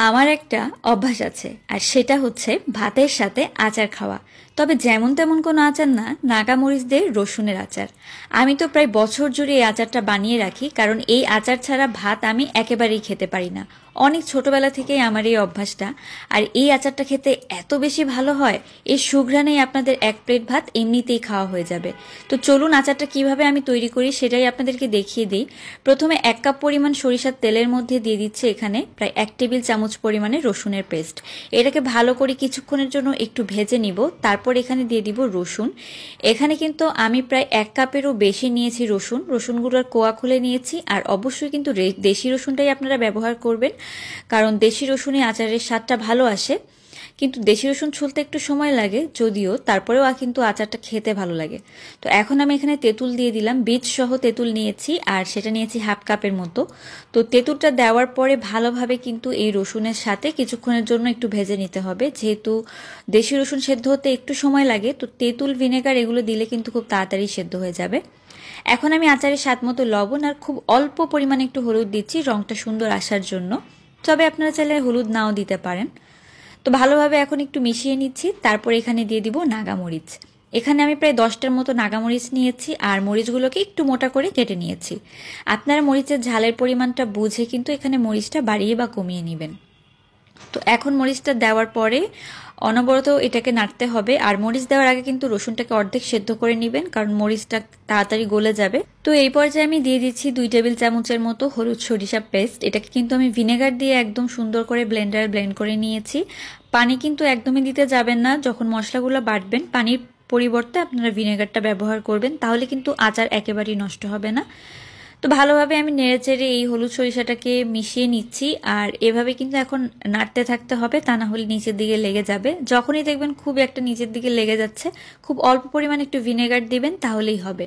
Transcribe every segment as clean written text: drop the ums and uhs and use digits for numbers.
আমার একটা অভ্যাস আছে আর সেটা হচ্ছে ভাতের সাথে আচার খাওয়া। তবে যেমন তেমন কোনো আচার না, নাগামরিচ দিয়ে রসুনের আচার। আমি তো প্রায় বছর জুড়ে এই আচারটা বানিয়ে রাখি, কারণ এই আচার ছাড়া ভাত আমি একেবারেই খেতে পারি না। অনেক ছোটবেলা থেকেই আমার এই অভ্যাসটা। আর এই আচারটা খেতে এত বেশি ভালো হয়, এর সুঘ্রাণেই আপনাদের এক প্লেট ভাত এমনিতেই খাওয়া হয়ে যাবে। তো চলুন আচারটা কিভাবে আমি তৈরি করি সেটাই আপনাদেরকে দেখিয়ে দিই। প্রথমে 1 কাপ পরিমাণ সরিষার তেলের মধ্যে দিয়ে দিচ্ছি এখানে প্রায় 1 টেবিল চামচ পরিমাণে রসুনের পেস্ট। এটাকে ভালো করে কিছুক্ষণের জন্য একটু ভেজে নিব। তারপর এখানে দিয়ে দিব রসুন। এখানে কিন্তু আমি প্রায় 1 কাপেরও বেশি নিয়েছি রসুনগুলোর কোয়া খুলে নিয়েছি। আর অবশ্যই কিন্তু দেশি রসুনটাই আপনারা ব্যবহার করবেন, কারণ দেশি রসুনে আচারের স্বাদটা ভালো আসে। কিন্তু দেশি রসুন ছুলতে একটু সময় লাগে যদিও, তারপরেও কিন্তু আচারটা খেতে ভালো লাগে। তো এখন আমি এখানে তেঁতুল দিয়ে দিলাম, বীজ সহ তেঁতুল নিয়েছি আর সেটা নিয়েছি 1/2 কাপের মতো। তো তেঁতুলটা দেওয়ার পরে ভালোভাবে কিন্তু এই রসুনের সাথে কিছুক্ষণের জন্য একটু ভেজে নিতে হবে, যেহেতু দেশি রসুন সেদ্ধ হতে একটু সময় লাগে। তো তেঁতুল, ভিনেগার এগুলো দিলে কিন্তু খুব তাড়াতাড়ি সেদ্ধ হয়ে যাবে। এখন আমি আচারের স্বাদ মতো লবণ আর খুব অল্প পরিমাণে একটু হলুদ দিচ্ছি রংটা সুন্দর আসার জন্য। তবে আপনারা চাইলে হলুদ নাও দিতে পারেন। তো ভালোভাবে এখন একটু মিশিয়ে নিচ্ছি। তারপর এখানে দিয়ে দিব নাগামরিচ। এখানে আমি প্রায় 10টার মতো নাগামরিচ নিয়েছি আর মরিচগুলোকে একটু মোটা করে কেটে নিয়েছি। আপনারা মরিচের ঝালের পরিমাণটা বুঝে কিন্তু এখানে মরিচটা বাড়িয়ে বা কমিয়ে নেবেন। তো এখন মরিচটা দেওয়ার পরে অনবরত এটাকে নাড়তে হবে। আর মরিচ দেওয়ার আগে কিন্তু রসুনটাকে অর্ধেক সেদ্ধ করে নেবেন, কারণ মরিচটা তাড়াতাড়ি গলে যাবে। তো এই পর্যায়ে আমি দিয়ে দিচ্ছি 2 টেবিল চামচের মতো হলুদ সরিষা পেস্ট। এটাকে কিন্তু আমি ভিনেগার দিয়ে একদম সুন্দর করে ব্লেন্ডারে ব্লেন্ড করে নিয়েছি। পানি কিন্তু একদমই দিতে যাবেন না। যখন মশলাগুলো বাটবেন পানির পরিবর্তে আপনারা ভিনেগারটা ব্যবহার করবেন, তাহলে কিন্তু আচার একেবারেই নষ্ট হবে না। তো ভালোভাবে আমি নেড়েচেড়ে এই হলুদ সরিষাটাকে মিশিয়ে নিচ্ছি। আর এভাবে কিন্তু এখন নাড়তে থাকতে হবে, তা না হলে নিচের দিকে লেগে যাবে। যখনই দেখবেন খুব একটা নিচের দিকে লেগে যাচ্ছে, খুব অল্প পরিমাণে একটু ভিনেগার দিবেন, তাহলেই হবে।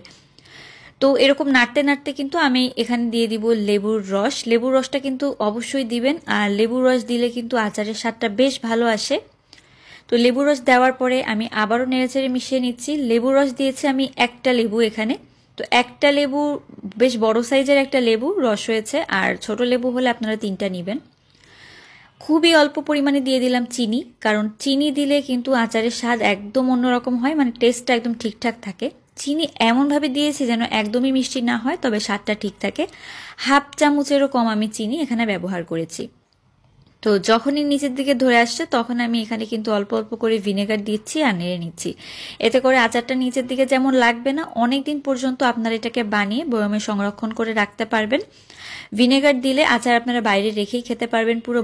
তো এরকম নাড়তে নাড়তে কিন্তু আমি এখানে দিয়ে দিব লেবুর রস। লেবুর রসটা কিন্তু অবশ্যই দিবেন, আর লেবুর রস দিলে কিন্তু আচারের স্বাদটা বেশ ভালো আসে। তো লেবুর রস দেওয়ার পরে আমি আবারও নেড়েচেড়ে মিশিয়ে নিচ্ছি। লেবুর রস দিয়েছি আমি একটা লেবু এখানে। তো একটা লেবু, বেশ বড় সাইজের একটা লেবু রস হয়েছে, আর ছোট লেবু হলে আপনারা 3টা নেবেন। খুবই অল্প পরিমাণে দিয়ে দিলাম চিনি, কারণ চিনি দিলে কিন্তু আচারের স্বাদ একদম অন্যরকম হয়, মানে টেস্টটা একদম ঠিকঠাক থাকে। চিনি এমনভাবে দিয়েছি যেন একদমই মিষ্টি না হয়, তবে স্বাদটা ঠিক থাকে। 1/2 চামচেরও কম আমি চিনি এখানে ব্যবহার করেছি। তো যখনই নিচের দিকে ধরে আসছে তখন আমি এখানে কিন্তু অল্প অল্প করে ভিনেগার দিচ্ছি আর নেড়ে নিচ্ছি। এতে করে আচারটা নিচের দিকে যেমন লাগবে না, অনেক দিন পর্যন্ত আপনারা এটাকে বানিয়ে বয়মে সংরক্ষণ করে রাখতে পারবেন। ভিনেগার দিলে আচার আপনারা বাইরে রেখেই খেতে পারবেন পুরো